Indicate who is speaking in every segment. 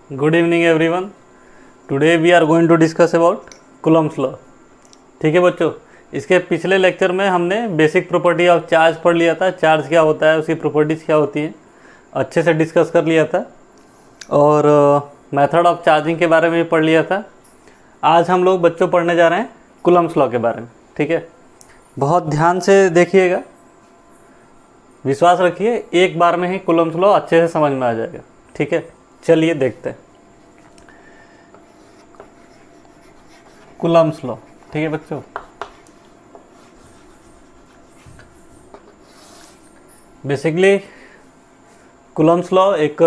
Speaker 1: Good evening everyone. Today we are going to discuss about Coulomb's law. ठीक है बच्चों, इसके पिछले लेक्चर में हमने बेसिक प्रॉपर्टी ऑफ चार्ज पढ़ लिया था। चार्ज क्या होता है, उसकी प्रॉपर्टीज़ क्या होती हैं, अच्छे से डिस्कस कर लिया था। और मेथड ऑफ चार्जिंग के बारे में भी पढ़ लिया था। आज हम लोग बच्चों पढ़ने जा रहे हैं कूलम्स लॉ के बारे में। ठीक है, बहुत ध्यान से देखिएगा, विश्वास रखिए, एक बार में ही कूलम्स लॉ अच्छे से समझ में आ जाएगा। ठीक है, चलिए देखते हैं कूलम्स लॉ। ठीक है बच्चों, बेसिकली कूलम्स लॉ एक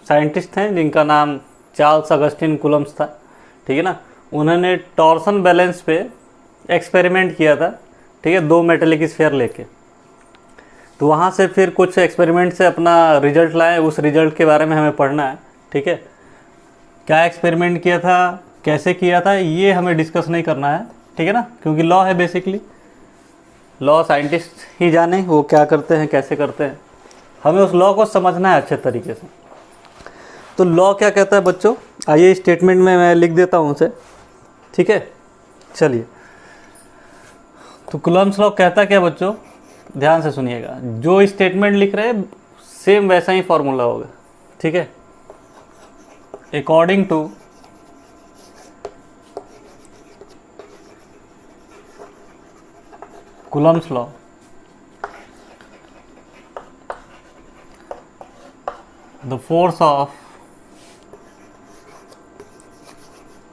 Speaker 1: साइंटिस्ट हैं जिनका नाम चार्ल्स अगस्टिन कूलम्स था। ठीक है ना, उन्होंने टॉर्सन बैलेंस पे एक्सपेरिमेंट किया था। ठीक है, दो मेटेलिक स्फीयर लेके, तो वहाँ से फिर कुछ एक्सपेरिमेंट से अपना रिजल्ट लाए। उस रिजल्ट के बारे में हमें पढ़ना है। ठीक है, क्या एक्सपेरिमेंट किया था, कैसे किया था, ये हमें डिस्कस नहीं करना है। ठीक है ना, क्योंकि लॉ है, बेसिकली लॉ साइंटिस्ट ही जाने वो क्या करते हैं, कैसे करते हैं। हमें उस लॉ को समझना है अच्छे तरीके से। तो लॉ क्या कहता है बच्चों, आइए स्टेटमेंट में मैं लिख देता हूँ उसे। ठीक है, चलिए। तो कूलम्स लॉ कहता क्या बच्चों, ध्यान से सुनिएगा। जो स्टेटमेंट लिख रहे हैं सेम वैसा ही फॉर्मूला होगा। ठीक है, according to Coulomb's law, the force of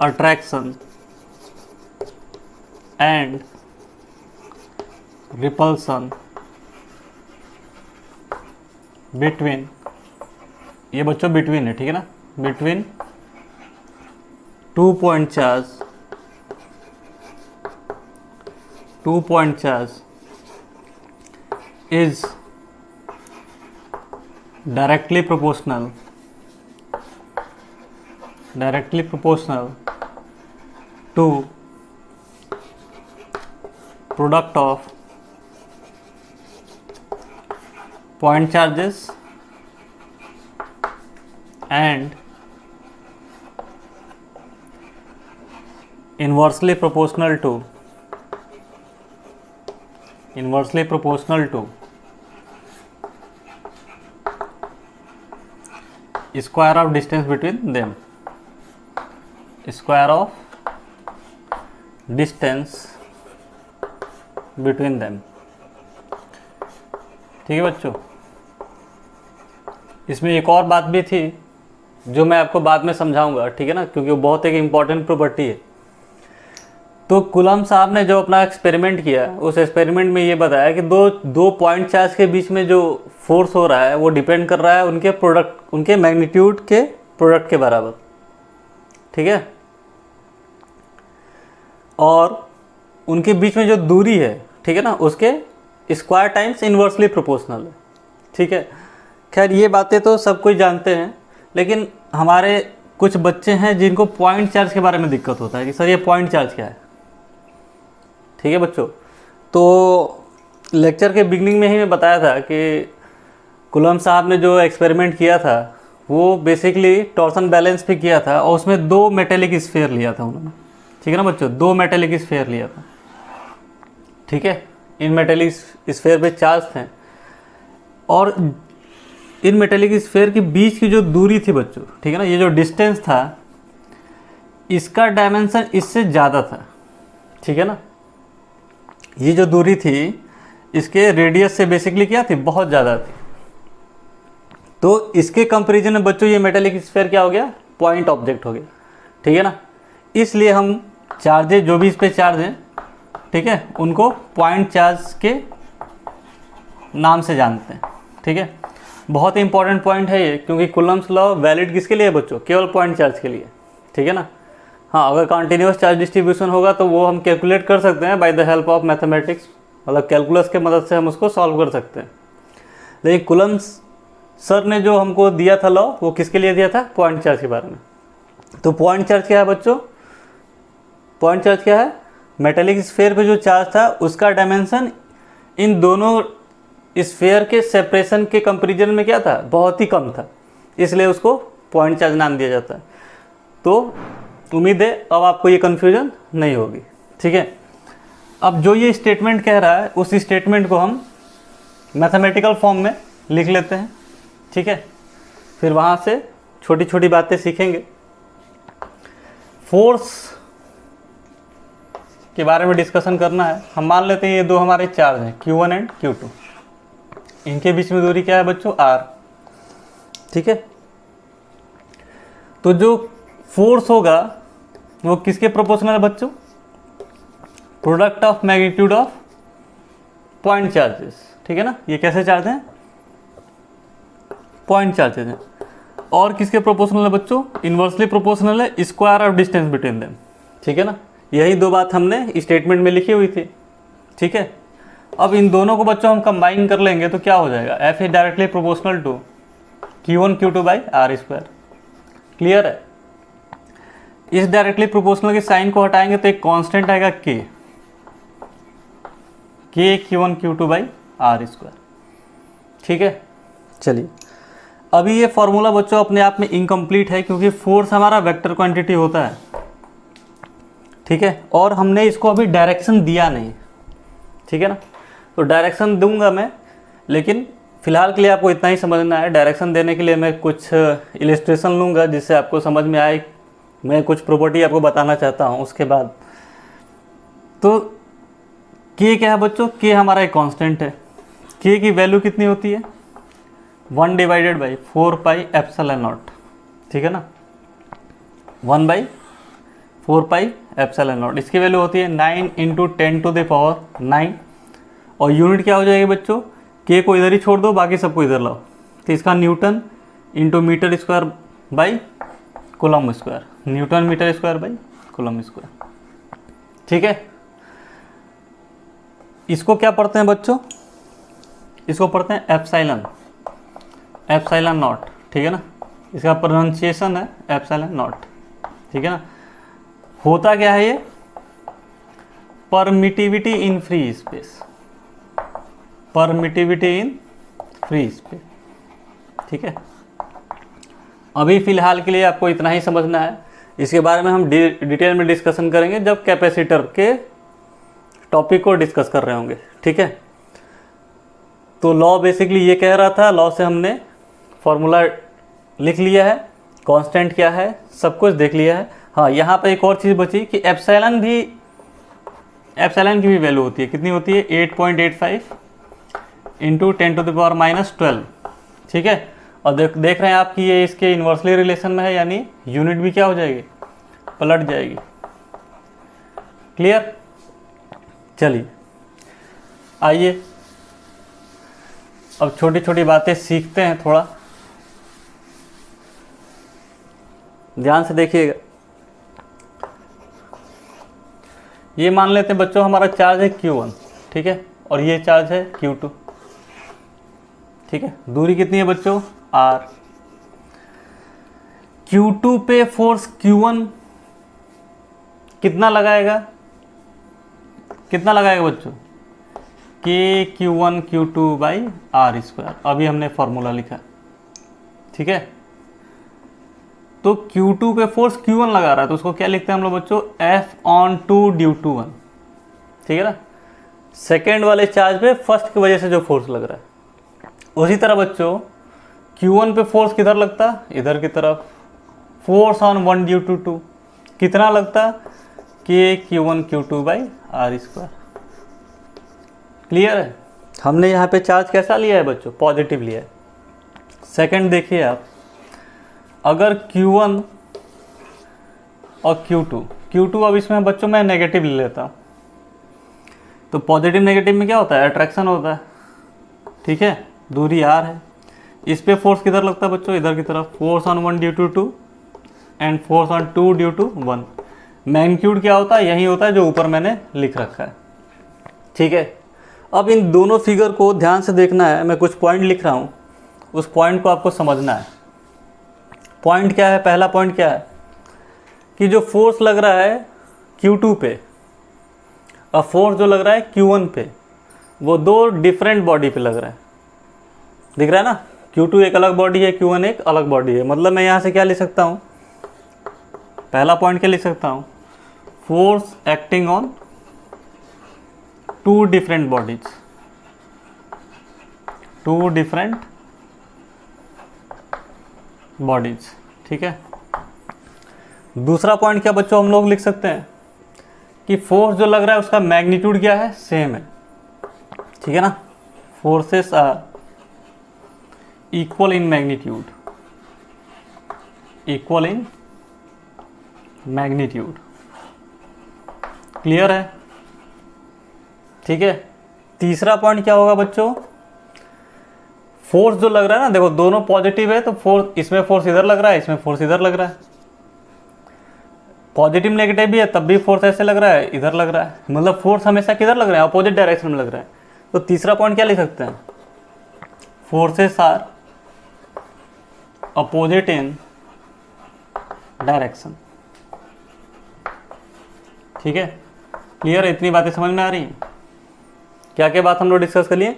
Speaker 1: attraction and repulsion between, ये बच्चों बिटवीन है, ठीक है ना, between 2 point charge is directly proportional to product of point charges and inversely proportional to square of distance between them, square of distance between them। ठीक है बच्चों, इसमें एक और बात भी थी जो मैं आपको बाद में समझाऊंगा। ठीक है ना, क्योंकि वो बहुत एक इम्पॉर्टेंट प्रॉपर्टी है। तो कूलम्ब साहब ने जो अपना एक्सपेरिमेंट किया, उस एक्सपेरिमेंट में ये बताया कि दो पॉइंट चार्ज के बीच में जो फोर्स हो रहा है वो डिपेंड कर रहा है उनके मैग्नीट्यूड के प्रोडक्ट के बराबर। ठीक है, और उनके बीच में जो दूरी है, ठीक है ना, उसके स्क्वायर टाइम्स इन्वर्सली प्रोपोर्शनल है। ठीक है, खैर ये बातें तो सब कोई जानते हैं, लेकिन हमारे कुछ बच्चे हैं जिनको पॉइंट चार्ज के बारे में दिक्कत होता है कि सर ये पॉइंट चार्ज क्या है। ठीक है बच्चों, तो लेक्चर के बिगनिंग में ही मैं बताया था कि कूलम्ब साहब ने जो एक्सपेरिमेंट किया था वो बेसिकली टॉर्सन बैलेंस पे किया था, और उसमें दो मेटेलिक स्फीयर लिया था उन्होंने। ठीक है ना बच्चों, दो मेटेलिक स्फीयर लिया था। ठीक है, इन मेटेलिक स्फीयर पे चार्ज थे, और इन मेटेलिक स्फीयर के बीच की जो दूरी थी बच्चों, ठीक है ना, ये जो डिस्टेंस था, इसका डायमेंशन इससे ज़्यादा था। ठीक है ना, ये जो दूरी थी इसके रेडियस से बेसिकली क्या थी, बहुत ज़्यादा थी। तो इसके कंपैरिजन में बच्चों ये मेटेलिक स्फीयर क्या हो गया, पॉइंट ऑब्जेक्ट हो गया। ठीक है ना, इसलिए हम चार्जेज जो भी इस पे चार्ज हैं, ठीक है, उनको पॉइंट चार्ज के नाम से जानते हैं। ठीक है, बहुत ही इंपॉर्टेंट पॉइंट है ये, क्योंकि कूलम्ब्स लॉ वैलिड किसके लिए है बच्चों, केवल पॉइंट चार्ज के लिए। ठीक है ना, हाँ, अगर कॉन्टिन्यूस चार्ज डिस्ट्रीब्यूशन होगा तो वो हम कैलकुलेट कर सकते हैं by the help of mathematics, मतलब कैलकुलस के मदद से हम उसको सॉल्व कर सकते हैं। लेकिन कूलम्ब्स सर ने जो हमको दिया था लॉ, वो किसके लिए दिया था, पॉइंट चार्ज के बारे में। तो पॉइंट चार्ज क्या है बच्चों, पॉइंट चार्ज क्या है, मेटेलिक स्फीयर पे जो चार्ज था उसका डायमेंशन इन दोनों स्फीयर के सेपरेशन के कंपैरिजन में क्या था, बहुत ही कम था, इसलिए उसको पॉइंट चार्ज नाम दिया जाता है। तो उम्मीद है अब आपको ये कन्फ्यूजन नहीं होगी, ठीक है। अब जो ये स्टेटमेंट कह रहा है उस स्टेटमेंट को हम मैथमेटिकल फॉर्म में लिख लेते हैं, ठीक है। फिर वहाँ से छोटी छोटी बातें सीखेंगे। फोर्स के बारे में डिस्कशन करना है। हम मान लेते हैं ये दो हमारे चार्ज हैं Q1 एंड Q2, इनके बीच में दूरी क्या है बच्चों, R, ठीक है। तो जो फोर्स होगा वो किसके प्रोपोर्शनल है बच्चों, product of magnitude of point charges, ठीक है ना। ये कैसे चार्ज हैं, पॉइंट चार्जेस हैं। और किसके प्रोपोर्शनल है बच्चों, इन्वर्सली प्रोपोर्शनल है square of distance between them, ठीक है ना। यही दो बात हमने स्टेटमेंट में लिखी हुई थी, ठीक है। अब इन दोनों को बच्चों हम कंबाइन कर लेंगे तो क्या हो जाएगा, F is directly proportional to Q1 Q2 by R square. Clear है। इस डायरेक्टली प्रोपोर्शनल के साइन को हटाएंगे तो एक कांस्टेंट आएगा K Q1 Q2 by R square, ठीक है। चलिए, अभी ये फॉर्मूला बच्चों अपने आप में इनकम्प्लीट है क्योंकि फोर्स हमारा वेक्टर क्वांटिटी होता है, ठीक है। और हमने इसको अभी डायरेक्शन दिया नहीं, ठीक है ना। तो डायरेक्शन दूंगा मैं, लेकिन फिलहाल के लिए आपको इतना ही समझना है। डायरेक्शन देने के लिए मैं कुछ इलिस्ट्रेशन लूँगा जिससे आपको समझ में आए। मैं कुछ प्रॉपर्टी आपको बताना चाहता हूँ उसके बाद। तो K क्या है बच्चों, K हमारा एक कांस्टेंट है। K की वैल्यू कितनी होती है, 1 divided by 4 pi epsilon not, ठीक है ना। 1 बाई 4 पाई एप्सिलॉन नॉट, इसकी वैल्यू होती है 9 इंटू 10 टू द पावर 9। और यूनिट क्या हो जाएगी बच्चों, K को इधर ही छोड़ दो, बाकी सबको इधर लाओ। तो इसका newton into metre square by coulomb square, newton metre square by coulomb square, ठीक है। इसको क्या पढ़ते हैं बच्चों, इसको पढ़ते हैं एप्सिलॉन नॉट, ठीक है ना। इसका प्रोनाउंसिएशन है एप्सिलॉन नॉट, ठीक है ना। होता क्या है ये, permittivity in free space, permittivity in free space, ठीक है। अभी फिलहाल के लिए आपको इतना ही समझना है। इसके बारे में हम डिटेल में डिस्कशन करेंगे जब कैपेसिटर के टॉपिक को डिस्कस कर रहे होंगे, ठीक है। तो लॉ बेसिकली ये कह रहा था, लॉ से हमने फॉर्मूला लिख लिया है, कांस्टेंट क्या है सब कुछ देख लिया है। हाँ, यहाँ पे एक और चीज़ बची कि एप्सिलॉन की भी वैल्यू होती है। कितनी होती है, 8.85 इंटू 10 टू द पावर -12, ठीक है। और देख रहे हैं आप कि ये इसके इन्वर्सली रिलेशन में है, यानी यूनिट भी क्या हो जाएगी, पलट जाएगी। क्लियर। चलिए आइए अब छोटी छोटी बातें सीखते हैं, थोड़ा ध्यान से देखिएगा। ये मान लेते हैं बच्चों हमारा चार्ज है Q1, ठीक है, और ये चार्ज है Q2, ठीक है। दूरी कितनी है बच्चों, R। Q2 पे फोर्स Q1 कितना लगाएगा, बच्चों, Q1 Q2 by R square. अभी हमने फॉर्मूला लिखा, ठीक है। तो Q2 पे फोर्स Q1 लगा रहा है तो उसको क्या लिखते हैं हम लोग बच्चों, F/2 ड्यू टू 1, ठीक है ना। सेकेंड वाले चार्ज पे फर्स्ट की वजह से जो फोर्स लग रहा है, उसी तरह बच्चों Q1 पे फोर्स किधर लगता, इधर की तरफ, फोर्स ऑन 1 ड्यू टू 2 कितना लगता, Q1 Q2 by R square. Clear है। हमने यहाँ पे चार्ज कैसा लिया है बच्चों, पॉजिटिव लिया है। सेकंड देखिए आप, अगर Q1 और Q2 अब इसमें बच्चों मैं नेगेटिव ले लेता हूँ, तो पॉजिटिव नेगेटिव में क्या होता है, अट्रैक्शन होता है, ठीक है। दूरी R है, इस पे फोर्स किधर लगता है बच्चों, इधर की तरफ, force on 1 due to 2 and force on 2 due to 1। Magnitude क्या होता है, यही होता है जो ऊपर मैंने लिख रखा है, ठीक है। अब इन दोनों फिगर को ध्यान से देखना है। मैं कुछ पॉइंट लिख रहा हूँ, उस पॉइंट को आपको समझना है। पॉइंट क्या है, पहला पॉइंट क्या है कि जो फोर्स लग रहा है Q2 पे और फोर्स जो लग रहा है Q1 पे, वो दो डिफरेंट बॉडी पे लग रहा है। दिख रहा है ना, Q2 एक अलग बॉडी है, Q1 एक अलग बॉडी है। मतलब मैं यहाँ से क्या लिख सकता हूँ, पहला पॉइंट क्या लिख सकता हूँ, force acting on two different bodies, two different bodies. ठीक है। दूसरा पॉइंट क्या बच्चों हम लोग लिख सकते हैं कि फोर्स जो लग रहा है उसका मैग्नीट्यूड क्या है, सेम है। ठीक है ना, forces are equal in magnitude, equal in magnitude. Clear है? ठीक है। तीसरा पॉइंट क्या होगा बच्चों, फोर्स जो लग रहा है ना, देखो दोनों पॉजिटिव है तो फोर्स, इसमें फोर्स इधर लग रहा है, इसमें फोर्स इधर लग रहा है। पॉजिटिव नेगेटिव भी है तब भी फोर्स ऐसे लग रहा है, इधर लग रहा है। मतलब फोर्स हमेशा किधर लग रहा है, अपोजिट डायरेक्शन में लग रहा है। तो तीसरा पॉइंट क्या लिख सकते हैं, forces are opposite in direction. ठीक है। क्लियर है? इतनी बातें समझ में आ रही हैं? क्या क्या बात हम लोग डिस्कस कर लिए।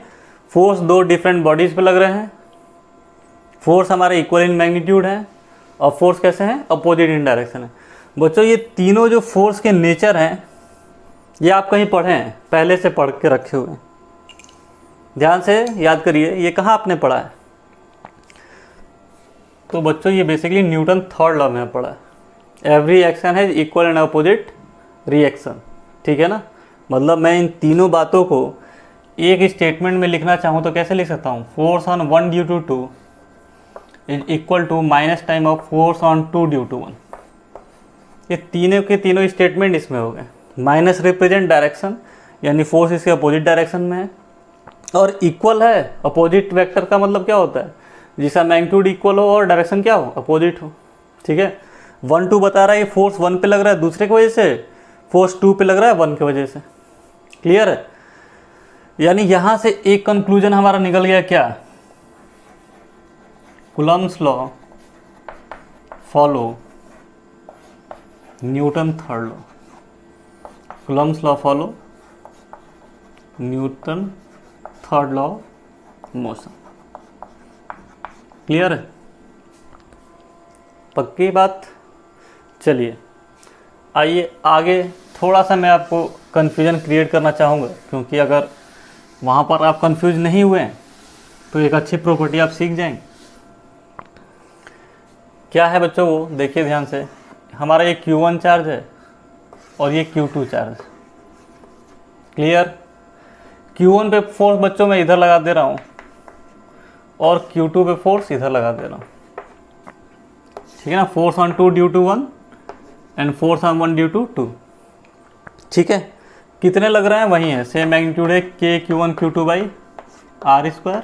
Speaker 1: फोर्स दो डिफरेंट बॉडीज पे लग रहे हैं, फोर्स हमारे इक्वल इन मैग्नीट्यूड है, और फोर्स कैसे हैं, अपोजिट इन डायरेक्शन है। बच्चों ये तीनों जो फोर्स के नेचर हैं ये आप कहीं पढ़े हैं, पहले से पढ़ के रखे हुए हैं, ध्यान से याद करिए। ये कहाँ आपने पढ़ा है? तो बच्चों ये बेसिकली न्यूटन थर्ड लॉ में पढ़ा है, every action has equal and opposite reaction. ठीक है ना। मतलब मैं इन तीनों बातों को एक स्टेटमेंट में लिखना चाहूँ तो कैसे लिख सकता हूँ, force on 1 due to 2 is equal to minus time of force on 2 due to 1। ये तीनों के तीनों स्टेटमेंट इसमें हो गए। माइनस रिप्रेजेंट डायरेक्शन, यानी फोर्स इसके अपोजिट डायरेक्शन में है, और इक्वल है, अपोजिट वेक्टर का मतलब क्या होता है, जिसका मैग्नीट्यूड इक्वल हो और डायरेक्शन क्या हो, अपोजिट हो। ठीक है। 1 2 बता रहा है फोर्स 1 पे लग रहा है दूसरे की वजह से, फोर्स 2 पे लग रहा है 1 की वजह से। क्लियर है? यानी यहां से एक कंक्लूजन हमारा निकल गया, क्या, Coulomb's law follow Newton third law, Coulomb's law follow Newton third law motion. Clear है? पक्की बात। चलिए आइए आगे, थोड़ा सा मैं आपको कन्फ्यूजन क्रिएट करना चाहूँगा, क्योंकि अगर वहाँ पर आप कंफ्यूज नहीं हुए हैं तो एक अच्छी प्रॉपर्टी आप सीख जाएंगे। क्या है बच्चों वो देखिए ध्यान से, हमारा ये Q1 चार्ज है और ये Q2 चार्ज। क्लियर? Q1 पे फोर्स बच्चों मैं इधर लगा दे रहा हूँ और Q2 पे फोर्स इधर लगा दे रहा हूँ। ठीक है ना, force on 2 due to 1 and force on 1 due to 2। ठीक है। कितने लग रहे हैं, वही है, सेम मैग्नीट्यूड है, K Q1 Q2 by r square.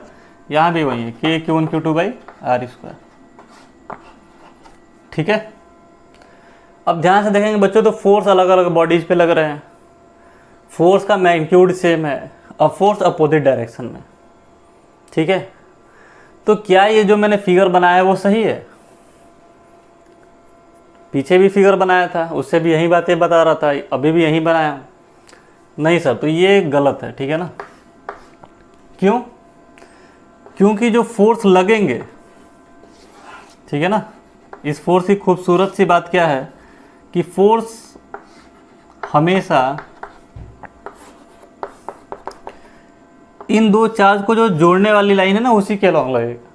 Speaker 1: यहाँ भी वही है, K Q1 Q2 by r square. ठीक है। अब ध्यान से देखेंगे बच्चों, तो फोर्स अलग अलग बॉडीज पे लग रहे हैं, फोर्स का मैग्नीट्यूड सेम है, अब फोर्स अपोजिट डायरेक्शन में। ठीक है। तो क्या ये जो मैंने फिगर बनाया है वो सही है? पीछे भी फिगर बनाया था, उससे भी यही बातें बता रहा था, अभी भी यही बनाया। नहीं सर, तो ये गलत है। ठीक है ना। क्यों? क्योंकि जो फोर्स लगेंगे, ठीक है ना, इस फोर्स की खूबसूरत सी बात क्या है कि फोर्स हमेशा इन दो चार्ज को जो जोड़ने वाली लाइन है ना उसी के अलॉन्ग लगेगा।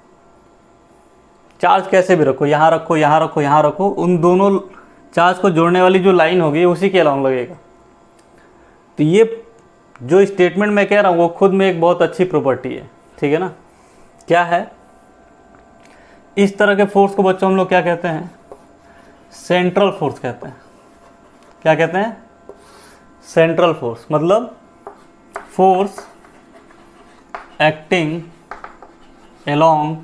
Speaker 1: चार्ज कैसे भी रखो, यहाँ रखो, यहाँ रखो, यहाँ रखो, उन दोनों चार्ज को जोड़ने वाली जो लाइन होगी उसी के अलॉन्ग लगेगा। तो ये जो स्टेटमेंट मैं कह रहा हूँ वो खुद में एक बहुत अच्छी प्रॉपर्टी है। ठीक है ना। क्या है? इस तरह के फोर्स को बच्चों हम लोग क्या कहते हैं, सेंट्रल फोर्स कहते हैं। क्या कहते हैं? Central force. मतलब force acting along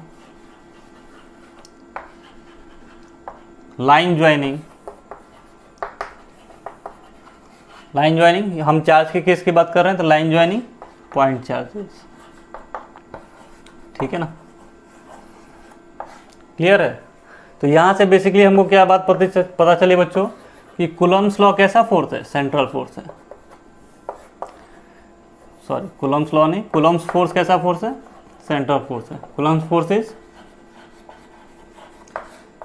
Speaker 1: line joining, line joining, हम चार्ज के केस की बात कर रहे हैं तो लाइन ज्वाइनिंग पॉइंट चार्जेस। ठीक है ना। क्लियर है? तो यहाँ से बेसिकली हमको क्या बात पता चली बच्चों कि कूलम्ब्स लॉ कैसा फोर्स है, सेंट्रल फोर्स है। सॉरी, कूलम्ब्स लॉ नहीं, कूलम्ब्स फोर्स कैसा फोर्स है, सेंट्रल फोर्स है। Coulomb's force is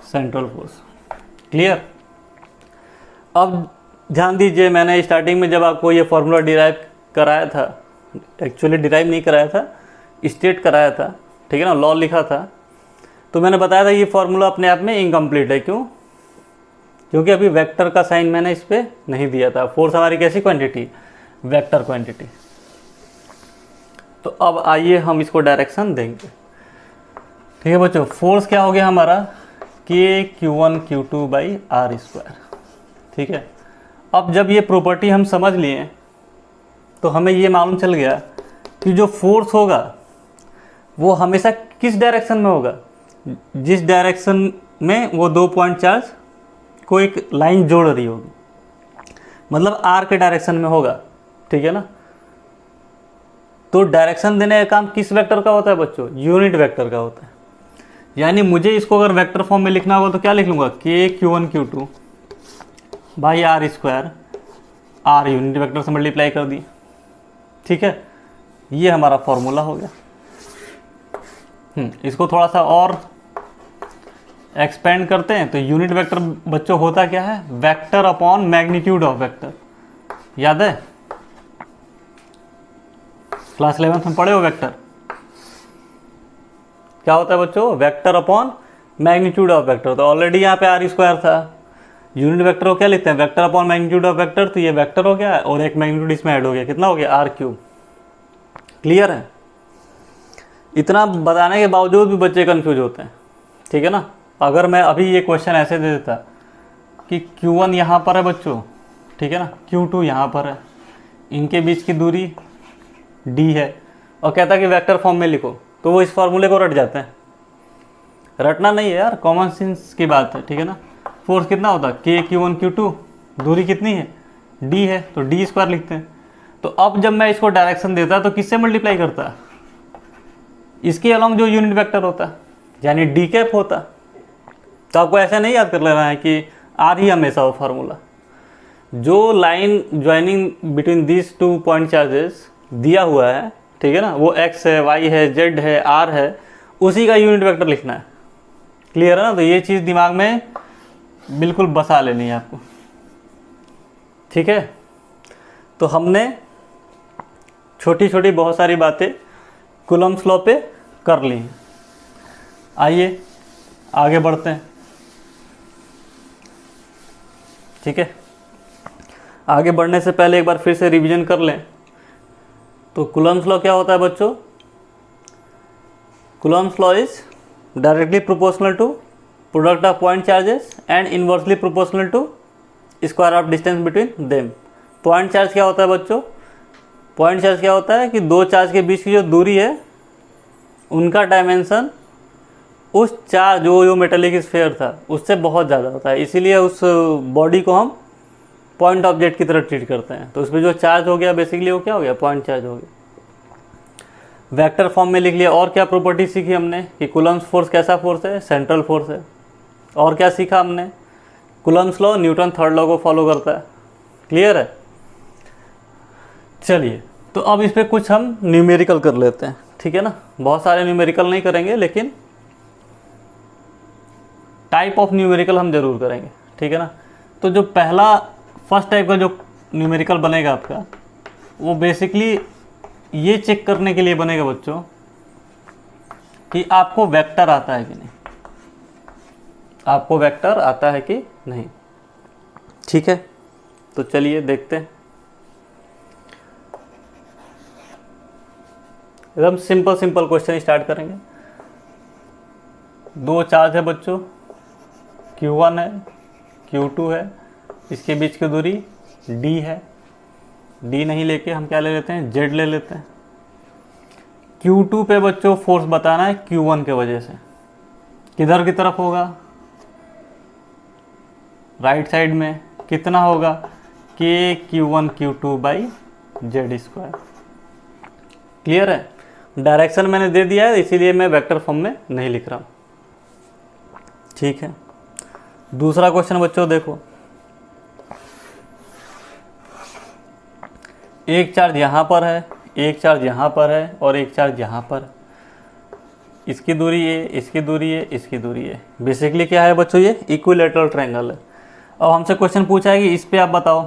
Speaker 1: central force. Clear. अब ध्यान दीजिए, मैंने स्टार्टिंग में जब आपको ये फॉर्मूला डिराइव कराया था, एक्चुअली डिराइव नहीं कराया था, स्टेट कराया था, ठीक है ना, लॉ लिखा था, तो मैंने बताया था ये फॉर्मूला अपने आप में इनकम्प्लीट है। क्यों? क्योंकि अभी वेक्टर का साइन मैंने इस पर नहीं दिया था। फोर्स हमारी कैसी क्वांटिटी? Vector quantity. तो अब आइए हम इसको डायरेक्शन देंगे। ठीक है बच्चों, फोर्स क्या हो गया हमारा? के Q1 Q2 by r square. ठीक है, अब जब ये प्रॉपर्टी हम समझ लिए तो हमें ये मालूम चल गया कि जो फोर्स होगा वो हमेशा किस डायरेक्शन में होगा? जिस डायरेक्शन में वो 2 पॉइंट चार्ज को एक लाइन जोड़ रही होगी, मतलब आर के डायरेक्शन में होगा। ठीक है ना, तो डायरेक्शन देने का काम किस वेक्टर का होता है बच्चों? यूनिट वेक्टर का होता है। यानी मुझे इसको अगर वेक्टर फॉर्म में लिखना होगा तो क्या लिख लूँगा? के Q1 Q2 by r square, r unit vector से मल्टीप्लाई कर दी। ठीक है, ये हमारा फॉर्मूला हो गया। इसको थोड़ा सा और एक्सपेंड करते हैं तो यूनिट वेक्टर बच्चों होता क्या है? Vector upon magnitude of vector. याद है, क्लास 11th में पढ़े हो वेक्टर? क्या होता है बच्चों? Vector upon magnitude of vector. तो ऑलरेडी यहाँ पे आर स्क्वायर था, यूनिट वेक्टर को क्या लिखते हैं? Vector upon magnitude of vector. तो ये वेक्टर हो गया और एक मैग्नीट्यूड इसमें ऐड हो गया, कितना हो गया? Are cube. क्लियर है? इतना बताने के बावजूद भी बच्चे कंफ्यूज होते हैं। ठीक है ना, अगर मैं अभी ये क्वेश्चन ऐसे दे देता कि Q1 यहाँ पर है बच्चों, ठीक है ना, Q2 यहाँ पर है, इनके बीच की दूरी D है, और कहता कि वेक्टर फॉर्म में लिखो, तो वो इस फॉर्मूले को रट जाते हैं। रटना नहीं है यार, कॉमन सेंस की बात है। ठीक है ना, फोर्स कितना होता है? के Q1 Q2, दूरी कितनी है? D है, तो D स्क्वायर लिखते हैं। तो अब जब मैं इसको डायरेक्शन देता तो किससे मल्टीप्लाई करता? इसके अलॉन्ग जो यूनिट वेक्टर होता, यानी डी कैप होता। तो आपको ऐसा नहीं याद कर लेना है कि आर ही हमेशा हो फॉर्मूला। जो line joining between this 2 point charges दिया हुआ है, ठीक है ना, वो एक्स है, वाई है, जेड है, आर है, उसी का यूनिट वेक्टर लिखना है। क्लियर है ना? तो ये चीज़ दिमाग में बिल्कुल बसा लेनी है आपको। ठीक है, तो हमने छोटी छोटी बहुत सारी बातें कूलम्ब्स लॉ पे कर ली हैं। आइए आगे बढ़ते हैं। ठीक है, आगे बढ़ने से पहले एक बार फिर से रिवीजन कर लें। तो कूलम्ब्स लॉ क्या होता है बच्चों? Coulomb's law is directly proportional to product of point charges and inversely proportional to square of distance between them. Point charge क्या होता है बच्चों? पॉइंट चार्ज क्या होता है कि दो चार्ज के बीच की जो दूरी है उनका डायमेंशन उस चार्ज जो मेटेलिक स्फीयर था उससे बहुत ज़्यादा होता है, इसीलिए उस बॉडी को हम पॉइंट ऑब्जेक्ट की तरह ट्रीट करते हैं। तो उसमें जो चार्ज हो गया बेसिकली वो क्या हो गया? पॉइंट चार्ज हो गया। वेक्टर फॉर्म में लिख लिया। और क्या प्रॉपर्टी सीखी हमने कि कूलम्ब्स फोर्स कैसा फोर्स है? सेंट्रल फोर्स है। और क्या सीखा हमने? Coulomb's law Newton third law को फॉलो करता है। क्लियर है? चलिए, तो अब इस पर कुछ हम न्यूमेरिकल कर लेते हैं। ठीक है ना, बहुत सारे न्यूमेरिकल नहीं करेंगे लेकिन टाइप ऑफ न्यूमेरिकल हम जरूर करेंगे। ठीक है ना, तो जो फर्स्ट टाइप का जो न्यूमेरिकल बनेगा आपका, वो बेसिकली ये चेक करने के लिए बनेगा बच्चों कि आपको वेक्टर आता है कि नहीं, आपको वेक्टर आता है कि नहीं। ठीक है, तो चलिए देखते हैं। एकदम सिंपल क्वेश्चन स्टार्ट करेंगे। दो चार्ज है बच्चों, Q1 है, Q2 है, इसके बीच की दूरी D है। D नहीं लेके हम क्या ले लेते हैं? Z ले लेते हैं। Q2 पे बच्चों फोर्स बताना है Q1 के वजह से। किधर की तरफ होगा? राइट साइड में। कितना होगा? K Q1 Q2 by Z square. Clear है? डायरेक्शन मैंने दे दिया है, इसीलिए मैं वेक्टर फॉर्म में नहीं लिख रहा हूँ। ठीक है, दूसरा क्वेश्चन बच्चों देखो। एक चार्ज यहाँ पर है, एक चार्ज यहाँ पर है और एक चार्ज यहाँ पर है। इसकी दूरी ए, इसकी दूरी ए, इसकी दूरी ए। बेसिकली क्या है बच्चों, ये इक्विलैटरल ट्रायंगल है। अब हमसे क्वेश्चन पूछा है कि इस पे आप बताओ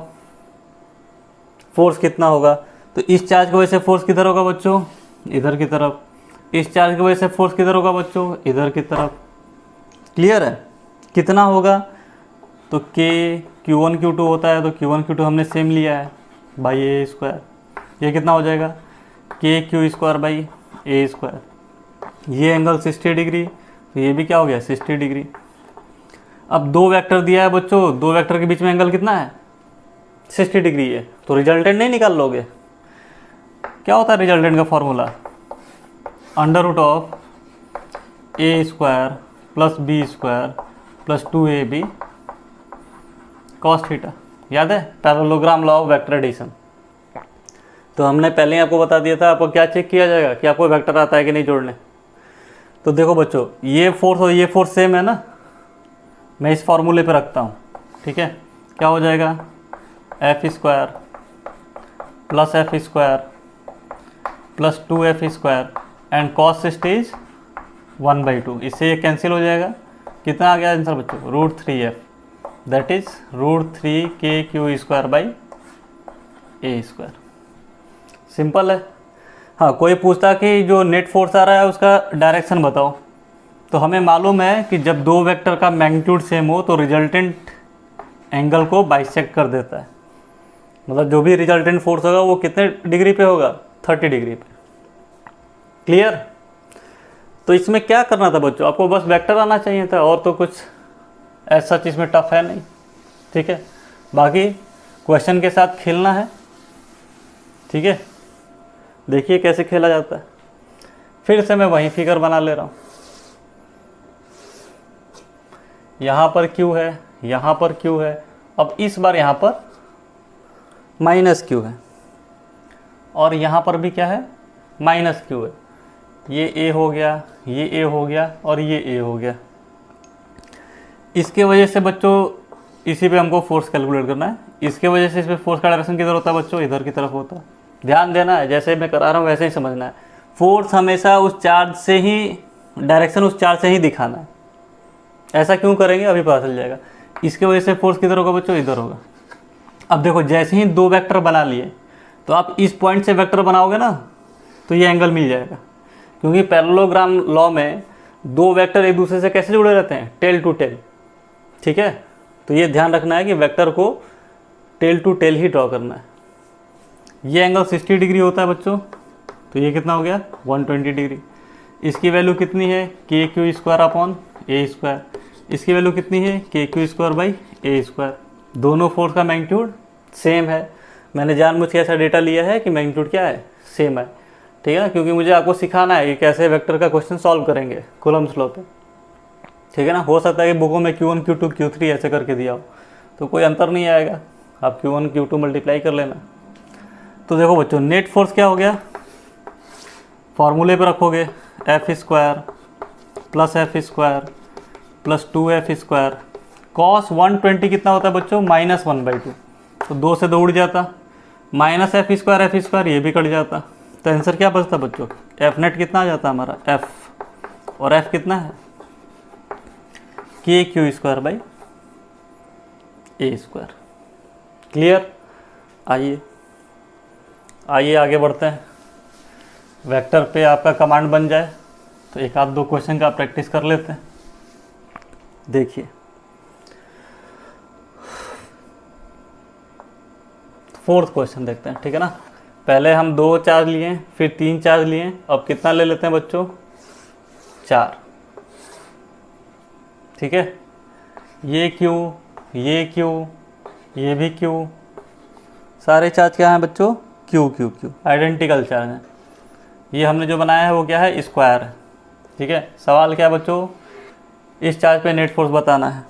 Speaker 1: फोर्स कितना होगा। तो इस चार्ज की वजह से फोर्स किधर होगा बच्चों, इधर की तरफ। इस चार्ज की वजह से फोर्स किधर होगा बच्चों, इधर की तरफ। क्लियर है। कितना होगा, तो के Q1 Q2 होता है, तो Q1 Q2 हमने सेम लिया है बाई ए स्क्वायर। ये कितना हो जाएगा, के Q square by A square. ये एंगल 60 डिग्री, तो ये भी क्या हो गया 60 डिग्री। अब दो वेक्टर दिया है बच्चों, दो वेक्टर के बीच में एंगल कितना है 60 डिग्री है। तो रिजल्टेंट नहीं निकाल लोगे, क्या होता है रिजल्टेंट का formula, under root of a square plus b square plus 2ab cos theta. याद है parallelogram law of vector addition. तो हमने पहले ही आपको बता दिया था, आपको क्या चेक किया जाएगा कि आपको वेक्टर आता है कि नहीं जोड़ने। तो देखो बच्चों, ये फोर्स और ये फोर्स सेम है ना, मैं इस फॉर्मूले पे रखता हूँ, ठीक है। क्या हो जाएगा, F square plus F square plus 2f square and cos 60 1/2। इससे ये कैंसिल हो जाएगा। कितना आ गया आंसर बच्चों, √3f, that is √3kq square by A square. Simple है। हाँ, कोई पूछता कि जो नेट फोर्स आ रहा है उसका डायरेक्शन बताओ, तो हमें मालूम है कि जब दो वेक्टर का मैग्नीट्यूड सेम हो तो रिजल्टेंट एंगल को बाइसेक्ट कर देता है। मतलब जो भी रिजल्टेंट फोर्स होगा वो कितने डिग्री पे होगा, 30 डिग्री पे। क्लियर। तो इसमें क्या करना था बच्चों, आपको बस वेक्टर आना चाहिए था, और तो कुछ ऐसा चीज़ में टफ है नहीं, ठीक है। बाकी क्वेश्चन के साथ खेलना है, ठीक है। देखिए कैसे खेला जाता है। फिर से मैं वही फिगर बना ले रहा हूँ। यहाँ पर Q है, यहाँ पर Q है। अब इस बार यहाँ पर -Q है, और यहाँ पर भी क्या है -Q है। ये A हो गया, ये A हो गया, और ये A हो गया। इसके वजह से बच्चों इसी पे हमको फोर्स कैलकुलेट करना है। इसके वजह से इस पर फोर्स का डायरेक्शन किधर होता है बच्चों, इधर की तरफ होता है। ध्यान देना है, जैसे मैं करा रहा हूँ वैसे ही समझना है। फोर्स हमेशा उस चार्ज से ही, डायरेक्शन उस चार्ज से ही दिखाना है। ऐसा क्यों करेंगे अभी पता चल जाएगा। इसके वजह से फोर्स किधर होगा बच्चों, इधर होगा। अब देखो जैसे ही दो वेक्टर बना लिए, तो आप इस पॉइंट से वेक्टर बनाओगे ना, तो ये एंगल मिल जाएगा। क्योंकि पैरेललोग्राम लॉ में दो वेक्टर एक दूसरे से कैसे जुड़े रहते हैं, टेल टू टेल, ठीक है। तो ये ध्यान रखना है कि वेक्टर को टेल टू टेल ही ड्रॉ करना है। ये एंगल 60 डिग्री होता है बच्चों, तो ये कितना हो गया 120 डिग्री। इसकी वैल्यू कितनी है, के क्यू स्क्वायर अपॉन ए स्क्वायर। इसकी वैल्यू कितनी है, के Q square by A square. दोनों फोर्स का मैग्नीट्यूड सेम है। मैंने जानबूझ के ऐसा डेटा लिया है कि मैग्नीट्यूड क्या है, सेम है, ठीक है ना। क्योंकि मुझे आपको सिखाना है कि कैसे वेक्टर का क्वेश्चन सॉल्व करेंगे कूलम्ब्स लॉ पे, ठीक है ना। हो सकता है कि बुकों में Q1 Q2 Q3 ऐसे करके दिया हो, तो कोई अंतर नहीं आएगा, आप Q1 Q2 मल्टीप्लाई कर लेना। तो देखो बच्चों, नेट फोर्स क्या हो गया, फॉर्मूले पे रखोगे F square plus F square plus 2f square cos 120 कितना होता है बच्चों, -1/2। तो 2 से 2 उड़ जाता, माइनस एफ स्क्वायर ये भी कट जाता। तो आंसर क्या बचता बच्चों, एफ नेट कितना आ जाता हमारा एफ, और एफ कितना है के Q square by A square. Clear. आइए आगे बढ़ते हैं। वेक्टर पे आपका कमांड बन जाए तो एक आध दो क्वेश्चन का प्रैक्टिस कर लेते हैं। देखिए फोर्थ क्वेश्चन देखते हैं, ठीक है ना। पहले हम 2 चार्ज लिए, फिर 3 चार्ज लिए, अब कितना ले लेते हैं बच्चों, 4, ठीक है। ये क्यू, ये क्यू, ये भी क्यू, सारे चार्ज क्या हैं बच्चों, Q Q Q, identical charge हैं। ये हमने जो बनाया है वो क्या है, स्क्वायर है, ठीक है। सवाल क्या है बच्चों, इस चार्ज पे नेट फोर्स बताना है,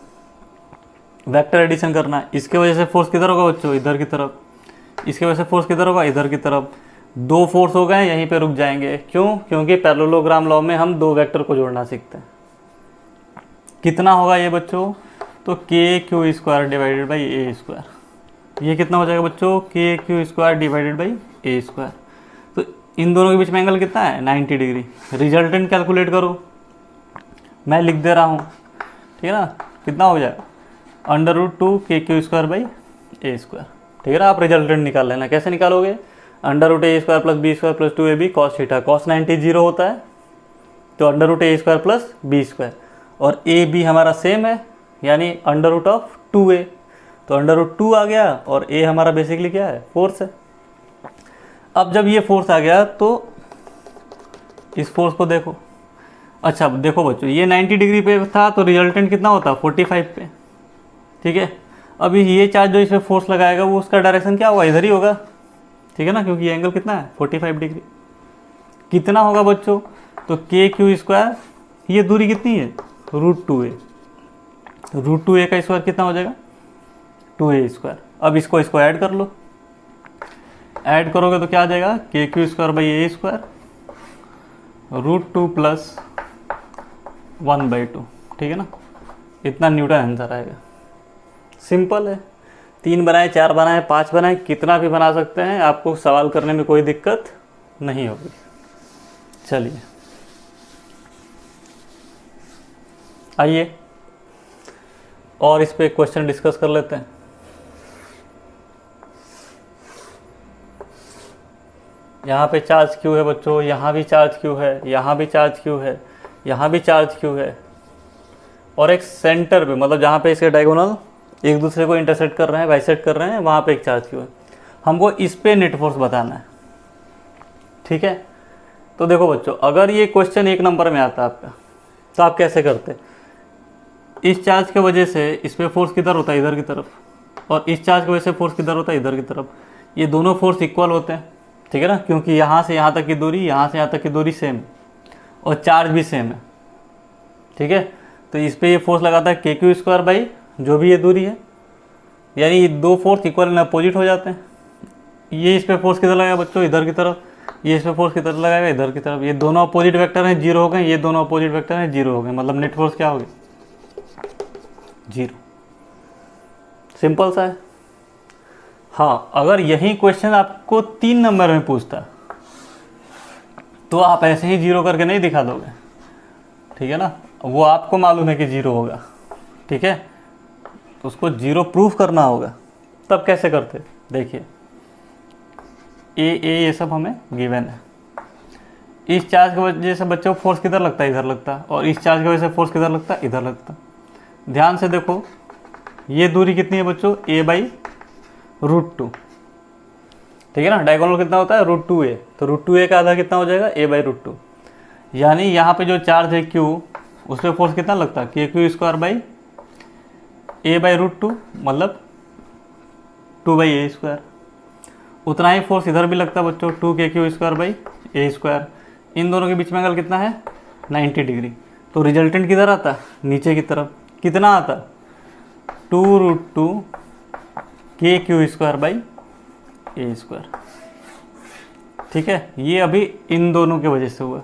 Speaker 1: वेक्टर एडिशन करना है। इसके वजह से फोर्स किधर होगा बच्चों, इधर की तरफ। इसके वजह से फोर्स किधर होगा, इधर की तरफ। 2 फोर्स हो गए, यहीं पे रुक जाएंगे। क्यों, क्योंकि पैरेललोग्राम लॉ में हम 2 वेक्टर को जोड़ना सीखते हैं। कितना होगा ये बच्चों, तो के Q square divided by A square. ये कितना हो जाएगा बच्चों, के Q square divided by A square. तो इन दोनों के बीच में एंगल कितना है 90 डिग्री। रिजल्टेंट कैलकुलेट करो, मैं लिख दे रहा हूँ, ठीक है ना। कितना हो जाएगा √2 KQ² बाई A², ठीक है ना। आप रिजल्टेंट निकाल लेना, कैसे निकालोगे, √A² + B² + 2AB cos theta, cos 90 0 होता है तो √A² + B², और A B हमारा सेम है यानी √2A, तो √2 आ गया, और A हमारा बेसिकली क्या है, फोर्स है। अब जब ये फोर्स आ गया तो इस फोर्स को देखो। अच्छा देखो बच्चों, ये 90 डिग्री पे था तो रिजल्टेंट कितना होता 45 पे, ठीक है। अभी ये चार्ज जो इसमें फोर्स लगाएगा वो उसका डायरेक्शन क्या होगा, इधर ही होगा, ठीक है ना, क्योंकि ये एंगल कितना है 45 डिग्री। कितना होगा बच्चों, तो KQ², ये दूरी कितनी है √2A, √2A का स्क्वायर कितना हो जाएगा 2A²। अब इसको ऐड कर लो, ऐड करोगे तो क्या आ जाएगा KQ² बाई A², √2 + 1/2, ठीक है ना। इतना न्यूटन आंसर आएगा। सिंपल है, 3 बनाए, 4 बनाए, 5 बनाए, कितना भी बना सकते हैं, आपको सवाल करने में कोई दिक्कत नहीं होगी। चलिए आइए और इस पे क्वेश्चन डिस्कस कर लेते हैं। यहाँ पे चार्ज क्यू है बच्चों, यहाँ भी चार्ज क्यू है, यहाँ भी चार्ज क्यू है, यहाँ भी चार्ज क्यू है, और एक सेंटर पे, मतलब जहाँ पे इसके डायगोनल एक दूसरे को इंटरसेक्ट कर रहे हैं, बाइसेक्ट कर रहे हैं, वहाँ पे एक चार्ज क्यू है। हमको इस पे नेट फोर्स बताना है, ठीक है। तो देखो बच्चों, अगर ये क्वेश्चन 1 नंबर में आता आपका तो आप कैसे करते, इस चार्ज की वजह से इस पर फोर्स किधर होता है, इधर की तरफ, और इस चार्ज की वजह से फोर्स किधर होता है, इधर की तरफ। ये दोनों फोर्स इक्वल होते हैं, ठीक है ना, क्योंकि यहाँ से यहाँ तक की दूरी, यहाँ से यहाँ तक की दूरी सेम, और चार्ज भी सेम है, ठीक है। तो इस पर ये फोर्स लगाता है KQ² बाई जो भी ये दूरी है, यानी ये दो फोर्स इक्वल एंड अपोजिट हो जाते हैं। ये इस पर फोर्स किधर लगाएगा बच्चों, इधर की तरफ, ये इस पर फोर्स किधर लगाएगा, इधर की तरफ। ये दोनों अपोजिट वेक्टर हैं, 0 हो गए, ये दोनों अपोजिट वेक्टर हैं, 0 हो गए, मतलब नेट फोर्स क्या होगी 0। सिंपल सा है। हाँ, अगर यही क्वेश्चन आपको 3 नंबर में पूछता तो आप ऐसे ही 0 करके नहीं दिखा दोगे, ठीक है ना, वो आपको मालूम है कि 0 होगा, ठीक है, तो उसको 0 प्रूफ करना होगा। तब कैसे करते, देखिए ये सब हमें गिवन है। इस चार्ज की वजह से बच्चों को फोर्स किधर लगता है, इधर लगता है, और इस चार्ज की वजह से फोर्स किधर लगता है, इधर लगता है। ध्यान से देखो, ये दूरी कितनी है बच्चों, A/√2, ठीक है ना। डायगोनल कितना होता है √2A, तो √2A का आधा कितना हो जाएगा A/√2, यानी यहाँ पे जो चार्ज है Q, उस पर फोर्स कितना लगता है KQ² बाई A/√2, मतलब 2/A²। उतना ही फोर्स इधर भी लगता है बच्चों, 2KQ² बाई A²। इन दोनों के बीच में एंगल कितना है 90 डिग्री। तो रिजल्टेंट किधर आता, नीचे की तरफ, कितना आता 2√2 KQ² बाई A², ठीक है। ये अभी इन दोनों की वजह से हुआ।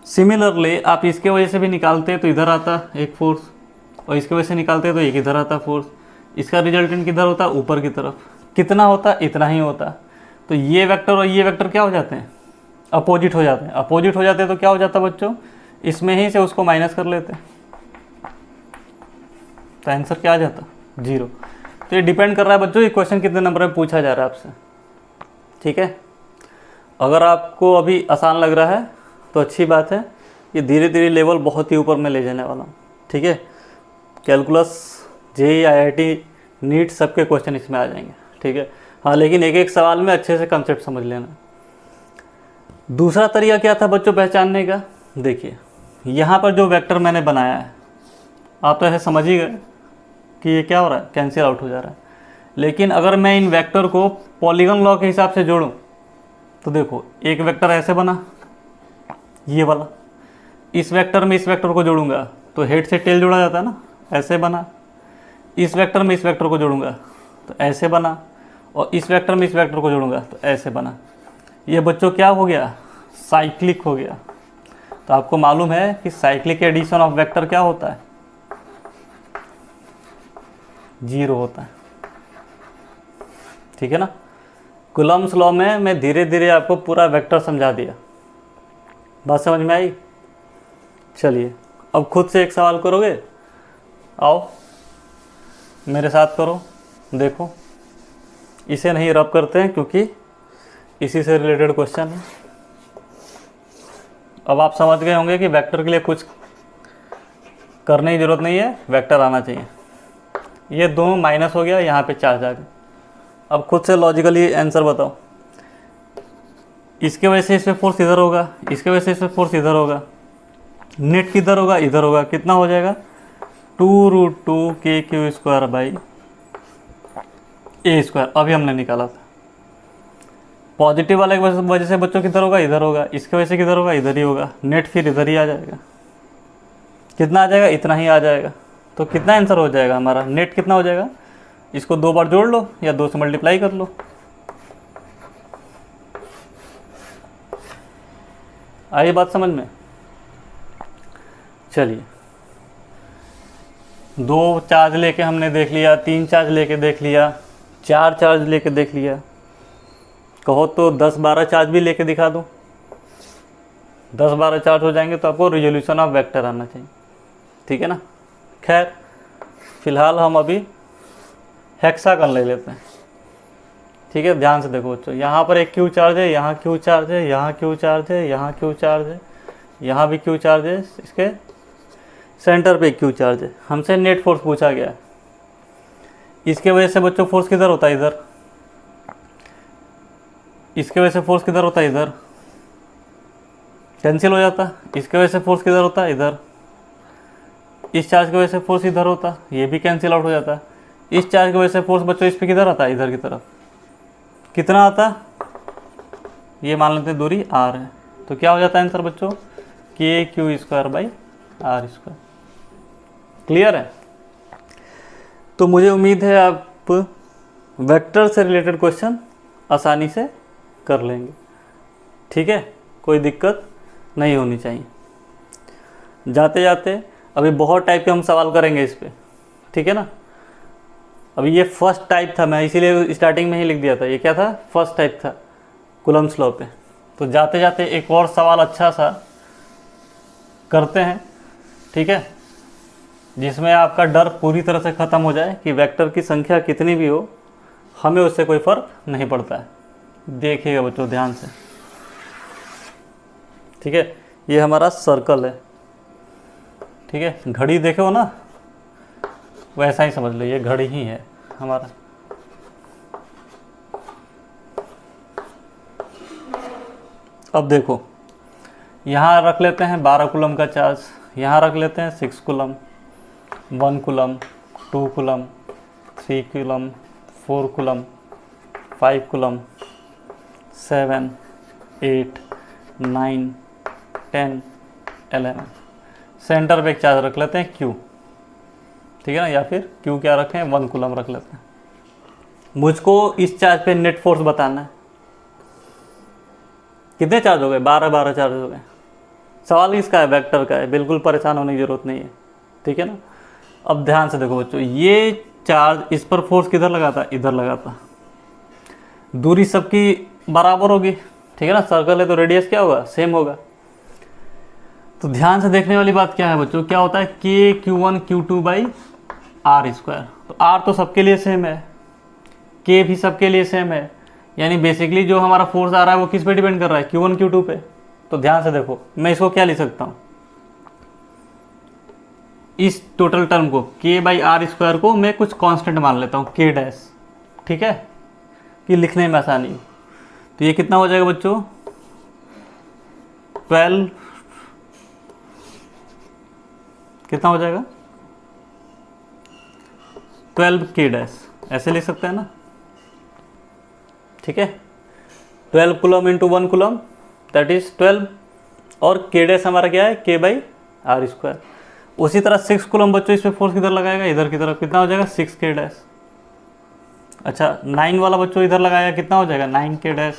Speaker 1: सिमिलरली आप इसके वजह से भी निकालते तो इधर आता एक फोर्स, और इसके वजह से निकालते तो एक इधर आता फोर्स। इसका रिजल्टेंट किधर होता, ऊपर की तरफ। कितना होता, इतना ही होता। तो ये वेक्टर और ये वेक्टर क्या हो जाते हैं, अपोजिट हो जाते हैं। अपोजिट हो जाते हैं तो क्या हो जाता बच्चों, इसमें ही से उसको माइनस कर लेते हैं, तो आंसर क्या आ जाता 0। तो ये डिपेंड कर रहा है बच्चों, ये क्वेश्चन कितने नंबर में पूछा जा रहा है आपसे, ठीक है। अगर आपको अभी आसान लग रहा है तो अच्छी बात है, ये धीरे धीरे लेवल बहुत ही ऊपर में ले जाने वाला हूँ, ठीक है। कैलकुलस, JEE, IIT, नीट सबके क्वेश्चन इसमें आ जाएंगे, ठीक है। हाँ, लेकिन एक एक सवाल में अच्छे से कंसेप्ट समझ लेना। दूसरा तरीका क्या था बच्चों पहचानने का, देखिए यहाँ पर जो वेक्टर मैंने बनाया है, आप तो ऐसे समझ ही गए कि ये क्या हो रहा है, कैंसिल आउट हो जा रहा है। लेकिन अगर मैं इन वेक्टर को पॉलीगन लॉ के हिसाब से जोड़ूं तो देखो, एक वेक्टर ऐसे बना, ये वाला, इस वेक्टर में इस वेक्टर को जोड़ूंगा तो हेड से टेल जोड़ा जाता है ना, ऐसे बना। इस वेक्टर में इस वेक्टर को जोड़ूंगा तो ऐसे बना, और इस वेक्टर में इस वेक्टर को जोड़ूंगा तो ऐसे बना। ये बच्चों क्या हो गया, साइक्लिक हो गया। तो आपको मालूम है कि साइक्लिक एडिशन ऑफ वेक्टर क्या होता है, 0 होता है, ठीक है ना। कूलम्ब्स लॉ में मैं धीरे धीरे आपको पूरा वेक्टर समझा दिया, बात समझ में आई? चलिए अब खुद से एक सवाल करोगे, आओ मेरे साथ करो, देखो। इसे नहीं रब करते हैं क्योंकि इसी से रिलेटेड क्वेश्चन है। अब आप समझ गए होंगे कि वेक्टर के लिए कुछ करने की ज़रूरत नहीं है, वेक्टर आना चाहिए। ये दोनों माइनस हो गया, यहाँ पे चार्ज आ गया। अब खुद से लॉजिकली आंसर बताओ। इसके वजह से इस पर फोर्स इधर होगा, इसके वजह से इस पर फोर्स इधर होगा, नेट किधर होगा? इधर होगा। कितना हो जाएगा? 2√2 KQ² A²। अभी हमने निकाला था। पॉजिटिव वाले की वजह से बच्चों किधर होगा? इधर होगा। इसके वजह से किधर होगा? इधर ही होगा। नेट फिर इधर ही आ जाएगा। कितना आ जाएगा? इतना ही आ जाएगा। तो कितना आंसर हो जाएगा हमारा? नेट कितना हो जाएगा? इसको 2 बार जोड़ लो या 2 से मल्टीप्लाई कर लो। आई बात समझ में? चलिए 2 चार्ज लेके हमने देख लिया, 3 चार्ज लेके देख लिया, 4 चार्ज लेके देख लिया। कहो तो 10-12 चार्ज भी लेके दिखा दूँ। 10-12 चार्ज हो जाएंगे तो आपको रिजोल्यूशन ऑफ वेक्टर आना चाहिए, ठीक है ना। खैर फिलहाल हम अभी हेक्सागन ले लेते हैं, ठीक है। ध्यान से देखो बच्चों, यहाँ पर एक क्यू चार्ज है, यहाँ क्यू चार्ज है, यहाँ क्यू चार्ज है, यहाँ क्यू चार्ज है, यहाँ भी क्यू चार्ज है, इसके सेंटर पे क्यू चार्ज है। हमसे नेट फोर्स पूछा गया है। इसके वजह से बच्चों फोर्स किधर होता है? इधर। इसके वजह से फोर्स किधर होता है? इधर। कैंसिल हो जाता। इसके वजह से फोर्स किधर होता है? इधर। इस चार्ज की वजह से फोर्स इधर होता, ये भी कैंसिल आउट हो जाता। इस चार्ज की वजह से फोर्स बच्चों इस पे किधर आता है? इधर की तरफ। कितना आता? ये मान लेते हैं दूरी r है, तो क्या हो जाता है आंसर बच्चों? KQ²/r²। क्लियर है? तो मुझे उम्मीद है आप वेक्टर से रिलेटेड क्वेश्चन आसानी से कर लेंगे, ठीक है। कोई दिक्कत नहीं होनी चाहिए। जाते जाते अभी बहुत टाइप के हम सवाल करेंगे इस पे, ठीक है ना। अभी ये फर्स्ट टाइप था, मैं इसीलिए स्टार्टिंग में ही लिख दिया था। ये क्या था? फर्स्ट टाइप था कूलम्ब्स लॉ पे। तो जाते जाते एक और सवाल अच्छा सा करते हैं, ठीक है, जिसमें आपका डर पूरी तरह से ख़त्म हो जाए कि वेक्टर की संख्या कितनी भी हो, हमें उससे कोई फ़र्क नहीं पड़ता है। देखिएगा बच्चों ध्यान से, ठीक है। ये हमारा सर्कल है, ठीक है। घड़ी देखे हो ना, वैसा ही समझ लो, ये घड़ी ही है हमारा। अब देखो, यहाँ रख लेते हैं 12 कूलम का चार्ज, यहाँ रख लेते हैं 6 coulomb, 1 coulomb, 2 coulomb, 3 coulomb, 4 coulomb, 5 coulomb, 7, 8, 9, 10, 11। Centre पे एक चार्ज रख लेते हैं Q, ठीक है ना, या फिर Q क्या रखें? 1 कूलम रख लेते हैं। मुझको इस चार्ज पे नेट फोर्स बताना है। कितने चार्ज हो गए? 12 चार्ज हो गए। सवाल किसका है? वेक्टर का है। बिल्कुल परेशान होने की ज़रूरत नहीं है, ठीक है ना। अब ध्यान से देखो बच्चों, ये चार्ज इस पर फोर्स किधर लगाता? इधर लगाता। दूरी सबकी बराबर होगी, ठीक है ना। सर्कल है तो रेडियस क्या होगा? सेम होगा। तो ध्यान से देखने वाली बात क्या है बच्चों? क्या होता है? KQ1Q2/r²। तो r तो सबके लिए सेम है, K भी सबके लिए सेम है, यानी बेसिकली जो हमारा फोर्स आ रहा है वो किस पे डिपेंड कर रहा है? Q1 Q2 पे। तो ध्यान से देखो, मैं इसको क्या लिख सकता हूँ? इस टोटल टर्म को K/r² को मैं कुछ कांस्टेंट मान लेता हूँ, K', ठीक है, कि लिखने में आसानी हो। तो ये कितना हो जाएगा बच्चों? 12, कितना हो जाएगा? 12K', ऐसे लिख सकते हैं ना, ठीक है। 12 coulomb into 1 coulomb that is 12, और K' हमारा क्या है? K/r²। उसी तरह 6 कूलम बच्चों इस पे फोर्स किधर लगाएगा? इधर की तरफ। कितना हो जाएगा? 6K'। अच्छा 9 वाला बच्चों इधर लगाएगा, कितना हो जाएगा? 9K'।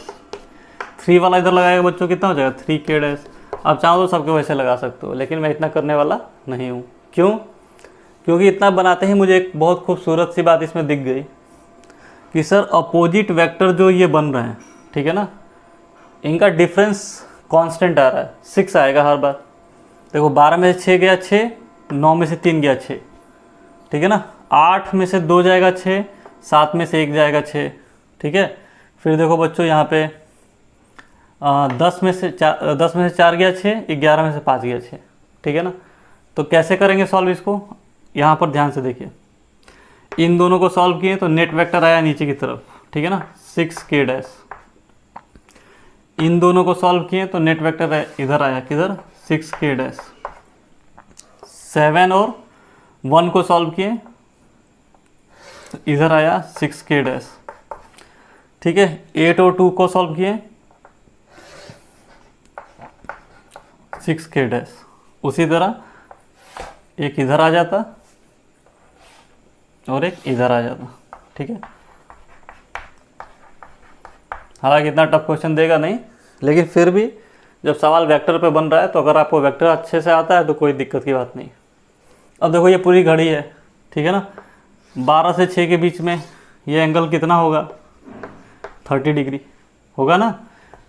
Speaker 1: 3 वाला इधर लगाएगा बच्चों, कितना हो जाएगा? 3K'। आप चाहो तो सबके वैसे लगा सकते हो, लेकिन मैं इतना करने वाला नहीं हूँ। क्यों? क्योंकि इतना बनाते ही मुझे एक बहुत खूबसूरत सी बात इसमें दिख गई कि सर अपोजिट वेक्टर जो ये बन रहे हैं, ठीक है ना, इनका डिफरेंस कांस्टेंट आ रहा है, 6 आएगा हर बार। देखो 12 में से 6 गया 6, 9 में से 3 गया 6, ठीक है ना, 8 में से 2 जाएगा 6, 7 में से 1 जाएगा 6, ठीक है। फिर देखो बच्चों यहाँ पे 10 में से 4 गया 6, 11 में से 5 गया 6, ठीक है ना। तो कैसे करेंगे सॉल्व इसको, यहाँ पर ध्यान से देखिए, इन दोनों को सॉल्व किए तो नेट वेक्टर आया नीचे की तरफ, ठीक है ना, 6k डैश। इन दोनों को सॉल्व किए तो नेट वेक्टर इधर आया, किधर, 6k डैश। 7 और 1 को सॉल्व किए तो इधर आया 6k डैश, ठीक है। 8 और 2 को सॉल्व किए 6k डैश। उसी तरह एक इधर आ जाता और एक इधर आ जाता, ठीक है। हालांकि इतना टफ क्वेश्चन देगा नहीं, लेकिन फिर भी जब सवाल वेक्टर पे बन रहा है तो अगर आपको वेक्टर अच्छे से आता है तो कोई दिक्कत की बात नहीं। अब देखो ये पूरी घड़ी है, ठीक है ना, 12 से 6 के बीच में ये एंगल कितना होगा, 30 डिग्री होगा ना।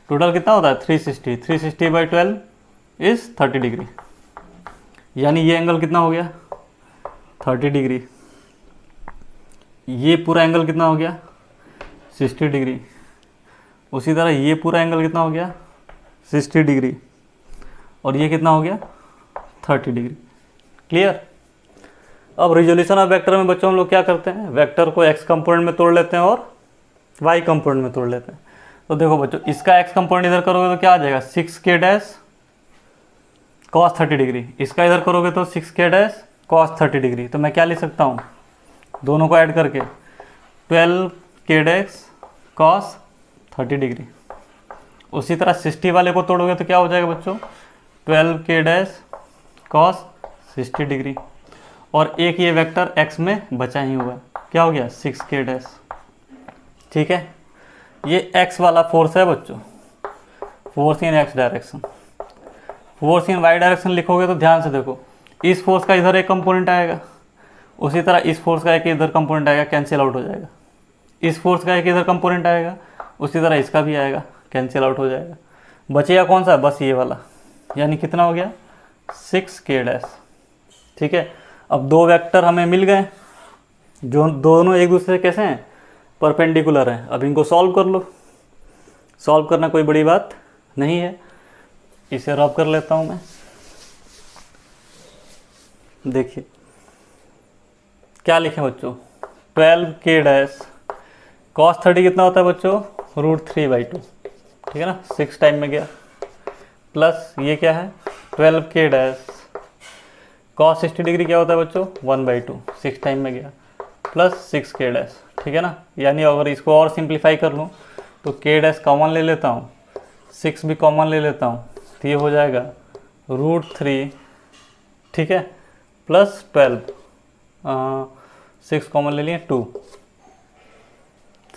Speaker 1: टोटल कितना होता है 360, 360/12 इज 30 डिग्री, यानी ये एंगल कितना हो गया 30 डिग्री। ये पूरा एंगल कितना हो गया 60 डिग्री। उसी तरह ये पूरा एंगल कितना हो गया 60 डिग्री, और ये कितना हो गया 30 डिग्री। क्लियर। अब रिजोल्यूशन ऑफ वेक्टर में बच्चों हम लोग क्या करते हैं, वेक्टर को एक्स कंपोनेंट में तोड़ लेते हैं और वाई कंपोनेंट में तोड़ लेते हैं। तो देखो बच्चों, इसका एक्स कंपोनेंट इधर करोगे तो क्या आ जाएगा 6k डैश कॉस 30 डिग्री, इसका इधर करोगे तो 6k डैश कॉस 30 डिग्री। तो मैं क्या लिख सकता हूँ, दोनों को ऐड करके 12k डैश कॉस 30 डिग्री। उसी तरह 60 वाले को तोड़ोगे तो क्या हो जाएगा बच्चों, 12k डैश कॉस 60 डिग्री। और एक ये वेक्टर x में बचा ही हुआ है, क्या हो गया 6k डैश, ठीक है। ये x वाला फोर्स है बच्चों, force in x direction. Force in y direction लिखोगे तो ध्यान से देखो, इस फोर्स का इधर एक कंपोनेंट आएगा, उसी तरह इस फोर्स का एक इधर कंपोनेंट आएगा, कैंसिल आउट हो जाएगा। इस फोर्स का एक इधर कंपोनेंट आएगा, उसी तरह इसका भी आएगा, कैंसिल आउट हो जाएगा। बचेगा कौन सा, बस ये वाला, यानी कितना हो गया 6k डैश, ठीक है। अब दो वेक्टर हमें मिल गए जो दोनों एक दूसरे से कैसे हैं, परपेंडिकुलर हैं। अब इनको सॉल्व कर लो, सॉल्व करना कोई बड़ी बात नहीं है। इसे रब कर लेता हूँ मैं, देखिए क्या लिखें बच्चों, 12k डैश कॉस 30 कितना होता है बच्चों, √3/2, ठीक है ना, 6 टाइम में गया, प्लस ये क्या है 12k डैश कॉस 60 डिग्री क्या होता है बच्चों 1/2, 6 टाइम में गया, प्लस 6k डैश, ठीक है ना। यानी अगर इसको और सिंप्लीफाई कर लूँ तो k डैश कॉमन ले लेता हूँ, 6 भी कॉमन ले लेता हूँ, तो ये हो जाएगा √3, ठीक है, प्लस 12, 6 कॉमन ले लिए 2,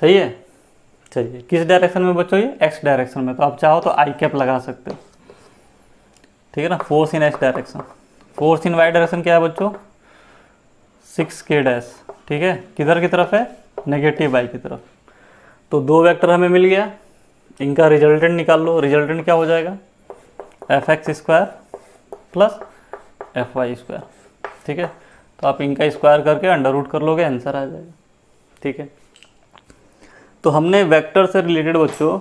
Speaker 1: सही है। चलिए किस डायरेक्शन में बच्चों, ये एक्स डायरेक्शन में, तो आप चाहो तो आई कैप लगा सकते हो, ठीक है ना। Force in x direction, force in y direction क्या है बच्चों 6k डैश, ठीक है, किधर की तरफ है, नेगेटिव वाई की तरफ। तो दो वेक्टर हमें मिल गया, इनका रिजल्टेंट निकाल लो। रिजल्टेंट क्या हो जाएगा fx² प्लस fy², ठीक है। तो आप इनका स्क्वायर करके अंडर रूट कर लोगे, आंसर आ जाएगा, ठीक है। तो हमने वेक्टर से रिलेटेड बच्चों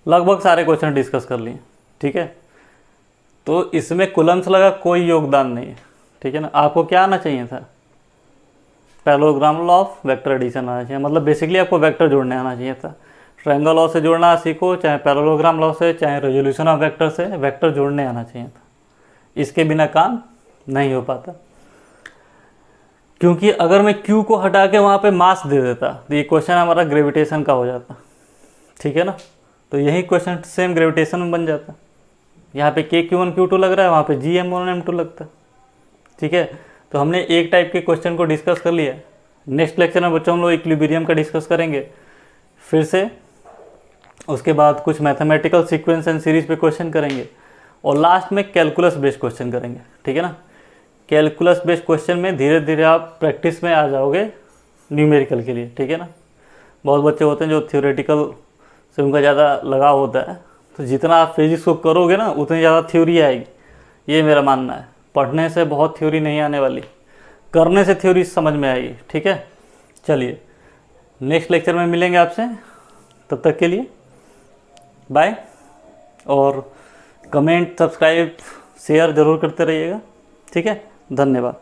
Speaker 1: लगभग सारे क्वेश्चन डिस्कस कर लिए, ठीक है। तो इसमें कूलम्ब्स लगा कोई योगदान नहीं है, ठीक है ना। आपको क्या आना चाहिए था, parallelogram law of vector addition आना चाहिए, मतलब बेसिकली आपको वेक्टर जोड़ने आना चाहिए था। ट्रायंगल लॉ से जोड़ना सीखो, चाहे पैरेललोग्राम लॉ से, चाहे रेजोल्यूशन ऑफ वेक्टर से, वेक्टर जोड़ने आना चाहिए था। इसके बिना काम नहीं हो पाता, क्योंकि अगर मैं Q को हटा के वहाँ पे मास दे देता तो ये क्वेश्चन हमारा ग्रेविटेशन का हो जाता, ठीक है ना। तो यही क्वेश्चन सेम ग्रेविटेशन में बन जाता। यहाँ पे KQ1 Q2 लग रहा है, वहाँ पे GM1 M2 लगता, ठीक है। तो हमने एक टाइप के क्वेश्चन को डिस्कस कर लिया। नेक्स्ट लेक्चर में बच्चों हम लोग इक्विलिब्रियम का डिस्कस करेंगे फिर से, उसके बाद कुछ मैथमेटिकल सीक्वेंस एंड सीरीज पे क्वेश्चन करेंगे, और लास्ट में कैलकुलस बेस्ड क्वेश्चन करेंगे, ठीक है ना। कैलकुलस बेस्ड क्वेश्चन में धीरे धीरे आप प्रैक्टिस में आ जाओगे न्यूमेरिकल के लिए, ठीक है ना। बहुत बच्चे होते हैं जो थ्योरेटिकल से उनका ज़्यादा लगाव होता है, तो जितना आप फिजिक्स को करोगे ना उतनी ज़्यादा थ्योरी आएगी, ये मेरा मानना है। पढ़ने से बहुत थ्योरी नहीं आने वाली, करने से थ्योरी समझ में आएगी, ठीक है। चलिए नेक्स्ट लेक्चर में मिलेंगे आपसे, तब तक के लिए बाय। और कमेंट, सब्सक्राइब, शेयर ज़रूर करते रहिएगा, ठीक है। धन्यवाद।